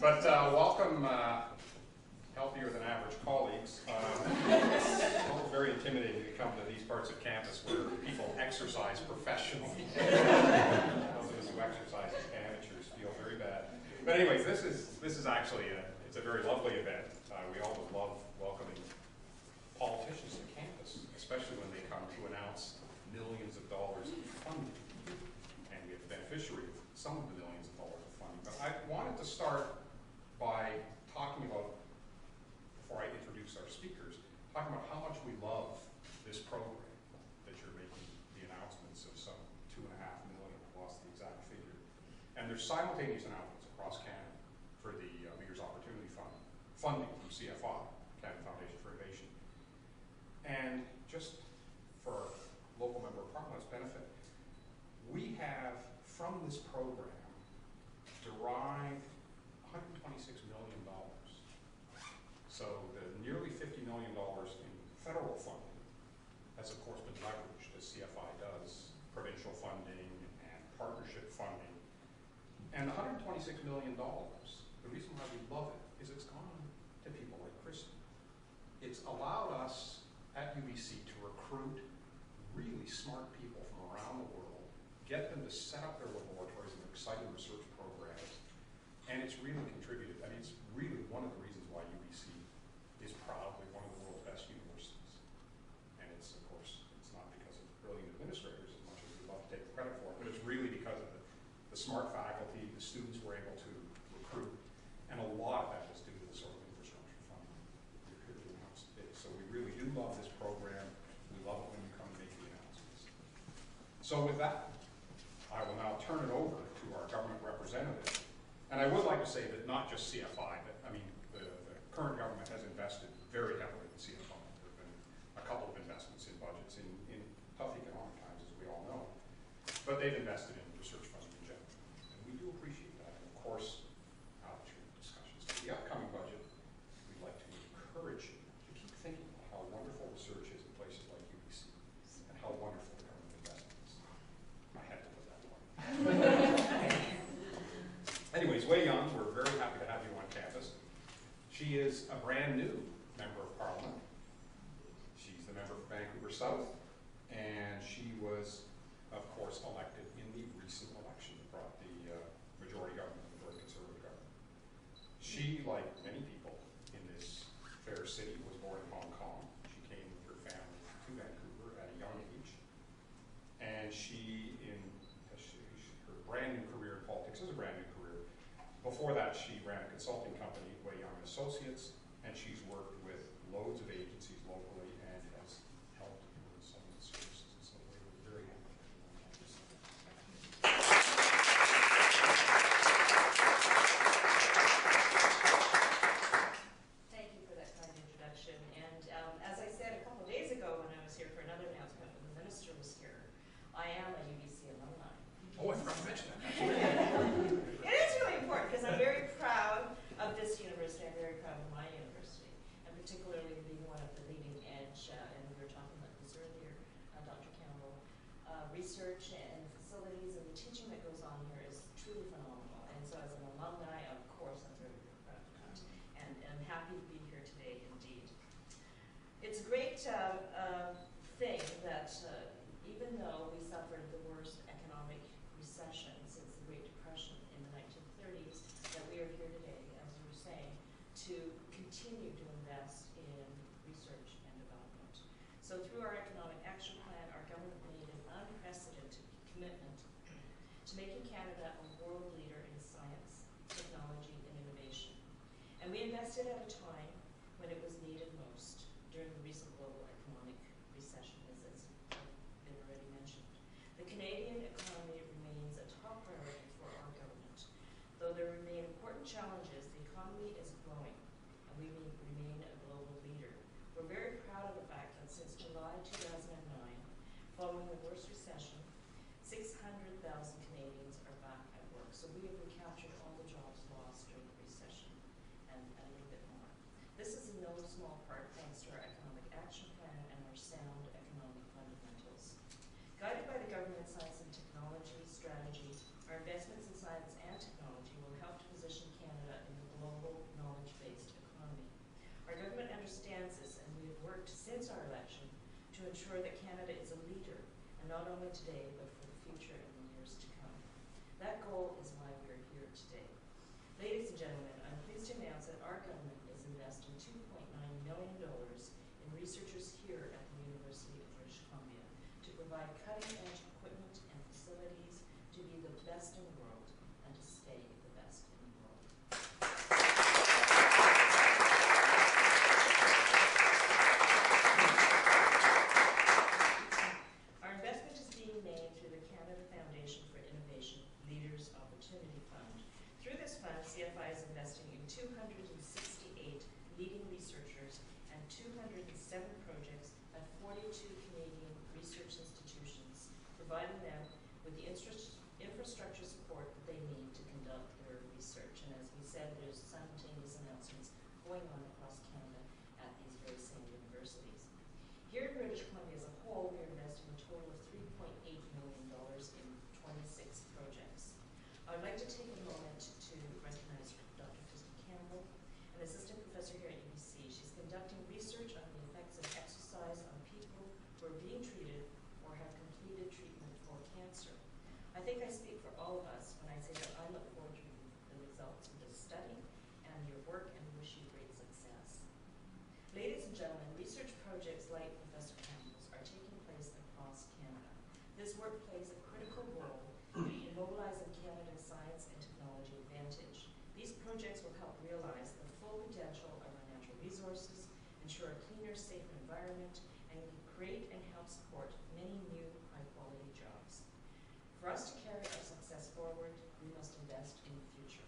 But welcome, healthier than average colleagues. It's very intimidating to come to these parts of campus where people exercise professionally. Those of us who exercise as amateurs feel very bad. But anyways, this is actually it's a very lovely event. We always love welcoming politicians to campus, especially when they come to announce millions of dollars in funding. And we have the beneficiary of some of the millions of dollars of funding. But I wanted to start by talking about, before I introduce our speakers, talking about how much we love this program that you're making the announcements of some $2.5 million, I've lost the exact figure. And there's simultaneous announcements across Canada for the Leaders Opportunity Fund, funding from CFI, Canada Foundation for Innovation. And just for local member of Parliament's benefit, we have, from this program, derived $126 million. So the nearly $50 million in federal funding has of course been leveraged, as CFI does, provincial funding and partnership funding. And the $126 million, the reason why we love it is it's gone to people like Kristin. It's allowed us at UBC to recruit really smart people from around the world, get them to set up their laboratories and exciting research programs, and it's really contributed. I mean, it's really one of the reasons why UBC is probably one of the world's best universities. And it's, of course, it's not because of brilliant administrators as much as we love to take the credit for it, but it's really because of the smart faculty, the students we're able to recruit, and a lot of that is due to the sort of infrastructure funding you're here to announce today. So we really do love this program. We love it when you come and make the announcements. So with that, I will now turn it over to our government representative. And I would like to say that not just CFI, but I mean, the current government has invested very heavily in CFI. There have been a couple of investments in budgets in tough economic times, as we all know. But they've invested in research funding in general. And we do appreciate that. And of course, through discussions to the upcoming budget, we'd like to encourage you to keep thinking about how wonderful research is in places like UBC and how wonderful the government investment is. I had to put that one. Anyways, Wai Young, we're very happy to have you on campus. She is a brand new member of Parliament. She's the member for Vancouver South, and she was, of course, elected in the recent election that brought the majority government, the majority Conservative government. She, like many people in this fair city, was born in Hong Kong. She came with her family to Vancouver at a young age, and her brand new career in politics is a brand new career. Before that, she ran a consulting company, Wai Young Associates, and she's worked with loads of agencies locally and has helped with some of the services. And so we're very happy. Thank you for that kind introduction. And as I said a couple of days ago when I was here for another announcement when the minister was here, I am a UBC alumni. Oh, I forgot to mention that. It is really important because I'm very proud of this university. I'm very proud of my university, and particularly being one of the leading edge, and we were talking about this earlier, Dr. Campbell, research and facilities and the teaching that goes on here is truly phenomenal. And so as an alumni, of course, I'm very, very proud of that. And I'm happy to be here today indeed. It's a great thing that even though we suffered the worst economic recession since the Great Depression in the 1930s, that we are here today, as you were saying, to continue to invest in research and development. So through our Economic Action Plan, our government made an unprecedented commitment to making Canada a world leader in science, technology, and innovation. And we invested at a time when it was needed most during the recent global economic recession, as has been already mentioned. The Canadian economy remains a top priority for our government. Though there remain important challenges, the economy is growing, and we remain a global leader. We're very proud of the fact that since July 2009, following the worst recession, 600,000 Canadians are back at work. So we have recaptured all the jobs lost during the recession and a little bit more. This is in no small part thanks to our Economic Action Plan and our sound economic fundamentals. Guided by the government science and technology strategy, our investments in science and technology will help to position Canada in the since our election to ensure that Canada is a leader, and not only today, but for the future and the years to come. That goal is why we're here today. Ladies and gentlemen, I'm pleased to announce that our government is investing $2.9 million in researchers here at the University of British Columbia to provide cutting-edge equipment and facilities to be the best in the world and to stay the best in the world. Our investment is being made through the Canada Foundation for Innovation Leaders Opportunity Fund. Through this fund, CFI is investing in 268 leading researchers and 207 projects at 42 Canadian research institutions, providing them with the infrastructure support that they need to conduct their research. And as we said, there's simultaneous announcements going on across Canada at these very same universities. Here in British Columbia as a whole, we are investing a total of $3.8 million in 26 projects. I would like to take a moment to recognize Dr. Kristin Campbell, an assistant professor here at UBC. She's conducting research on the effects of exercise on people who are being treated or have completed treatment for cancer. I think I speak for all of us when I say that I look forward to the results of this study and your work, and wish you great success. Ladies and gentlemen, research projects like Professor Campbell's are taking place across Canada. This work plays a critical role in mobilizing Canada's science and technology advantage. These projects will help realize the full potential of our natural resources, ensure a cleaner, safer environment, and create and help support many new high-quality jobs. For us to carry our success forward, we must invest in the future.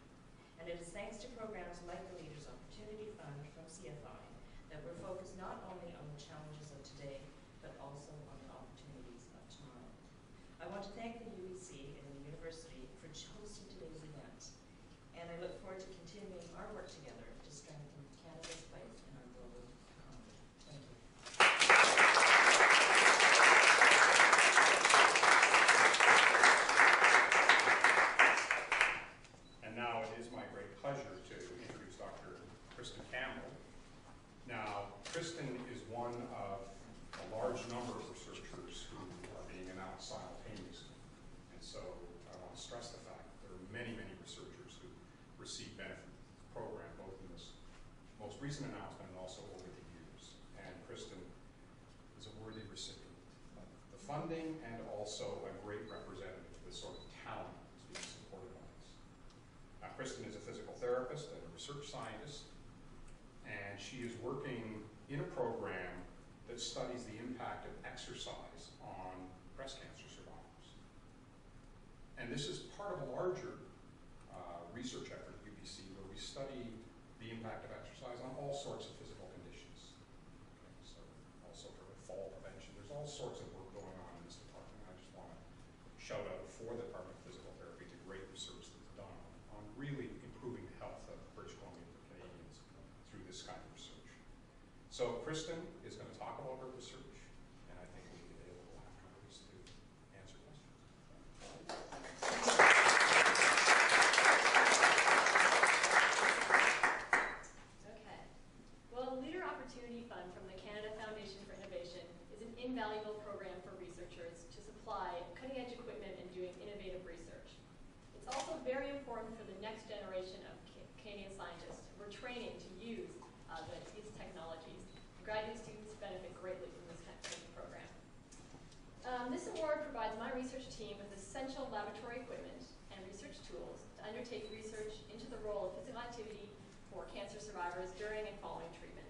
And it is thanks to programs like the Leaders Opportunity Fund from CFI that we're focused not only on the challenges of today, but also on the opportunities of tomorrow. I want to thank the UBC and the university for hosting today's event, and I look forward to continuing our work together to strengthen Canada's place in our global economy. Thank you. And now it is my great pleasure to introduce Dr. Kristin Campbell. Now, Kristin is one of a large number of researchers who are being announced simultaneously. And so I want to stress the fact that there are many, many researchers who receive benefit from the program, both in this most recent announcement and also over the years. And Kristin is a worthy recipient of the funding and also a great representative of the sort of talent that's being supported by this. Now, Kristin is a physical therapist and a research scientist, and she is working in a program that studies the impact of exercise on breast cancer survivors. And this is part of a larger research effort at UBC where we study the impact of exercise on all sorts of physical conditions. Okay, so also for fall prevention, there's all sorts of work going on in this department. I just want to shout out for the Department of Physical Therapy to great research that's done on really improving the health of British Columbians and Canadians through this kind of research. So Kristin is going to talk about her research, and I think we'll be available afterwards to answer questions. Okay. Well, the Leader Opportunity Fund from the Canada Foundation for Innovation is an invaluable program for researchers to supply cutting-edge equipment and doing innovative research. It's also very important for the next generation of Canadian scientists. We're training to use these technologies. Graduate students benefit greatly from this kind of program. This award provides my research team with essential laboratory equipment and research tools to undertake research into the role of physical activity for cancer survivors during and following treatment.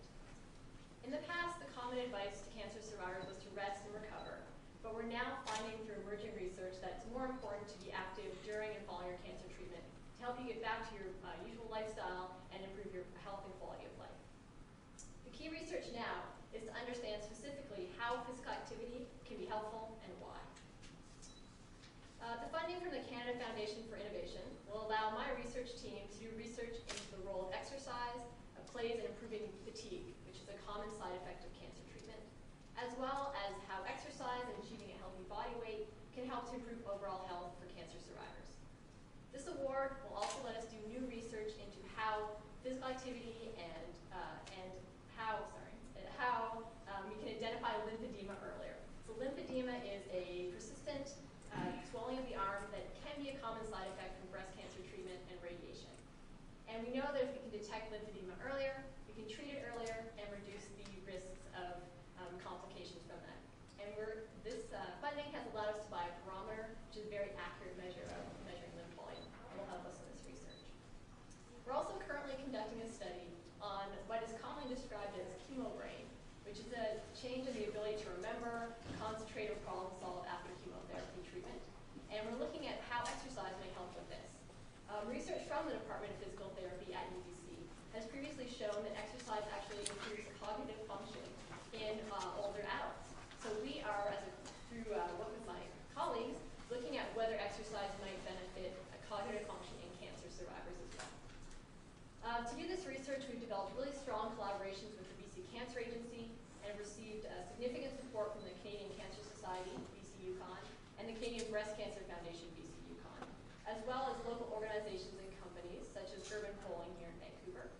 In the past, the common advice to cancer survivors was to rest and recover, but we're now finding through emerging research that it's more important to be active during and following your cancer treatment to help you get back to your usual lifestyle and improve your health and quality of life. The key research now is to understand specifically how physical activity can be helpful and why. The funding from the Canada Foundation for Innovation will allow my research team to do research into the role of exercise plays in improving fatigue, which is a common side effect of cancer treatment, as well as how exercise and achieving a healthy body weight can help to improve overall health for cancer survivors. This award will also let us do new research into how physical activity and how we can So lymphedema is a persistent swelling of the arm that can be a common side effect from breast cancer treatment and radiation. And we know that if we can detect lymphedema earlier, we can treat it earlier and reduce the risks of complications from that. And this funding has allowed us to buy a barometer, which is a very accurate measure of measuring lymph volume, and will help us in this research. We're also currently conducting a study on what is commonly described as chemo brain, which is a change in the ability to remember, concentrate, or problem solve after chemotherapy treatment. And we're looking at how exercise may help with this. Research from the Department of Physical Therapy at UBC has previously shown that exercise actually improves cognitive function in older adults. So we are, through work with my colleagues, looking at whether exercise might benefit cognitive function in cancer survivors as well. To do this research, we've developed really strong collaborations with the BC Cancer Agency and received significant support from the Canadian Cancer Society, BC Yukon, and the Canadian Breast Cancer Foundation, BC Yukon, as well as local organizations and companies such as Urban Polling here in Vancouver.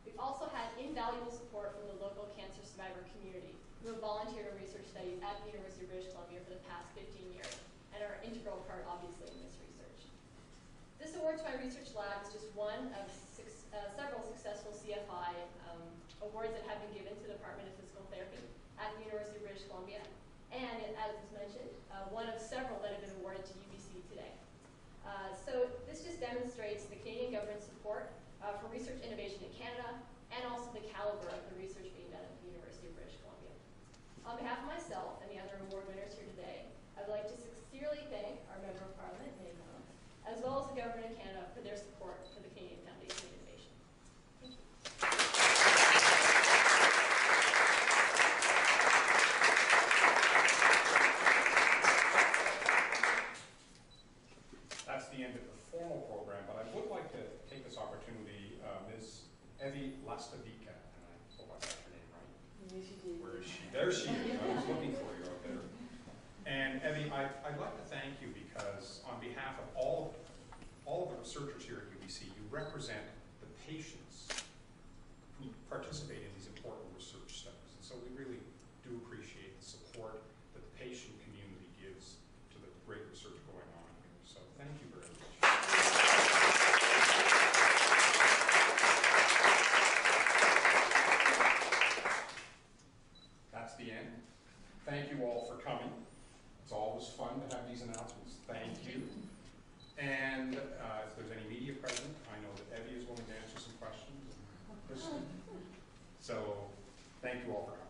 We've also had invaluable support from the local cancer survivor community who have volunteered in research studies at the University of British Columbia for the past 15 years and are an integral part, obviously, in this research. This award to my research lab is just one of several successful CFI awards that have been given to the Department of Physical Therapy at the University of British Columbia, and as was mentioned, one of several that have been awarded to UBC today. So this just demonstrates the Canadian government's support for research innovation in Canada, and also the caliber of the research being done at the University of British Columbia. On behalf of myself and the other award winners here today, I would like to sincerely thank our Member of Parliament, Maycon, as well as the Government of Canada for their support for the Canadian Foundation of Innovation. Thank you. That's the end of the formal program, but I would like to take this opportunity, Ms. Evie Lastavica, and I hope I got your name right. Yes, you did. Where is she? There she is. I was looking for you out there. And Evie, I'd like to thank you because on behalf of all of the researchers here at UBC, you represent the patients who participate in these important research studies. And so we really do appreciate the support that the patient community gives to the great research going on here. So thank you very much. That's the end. Thank you all for coming. It's always fun to have these announcements. Thank you. And if there's any media present, I know that Evie is willing to answer some questions. So thank you all for coming.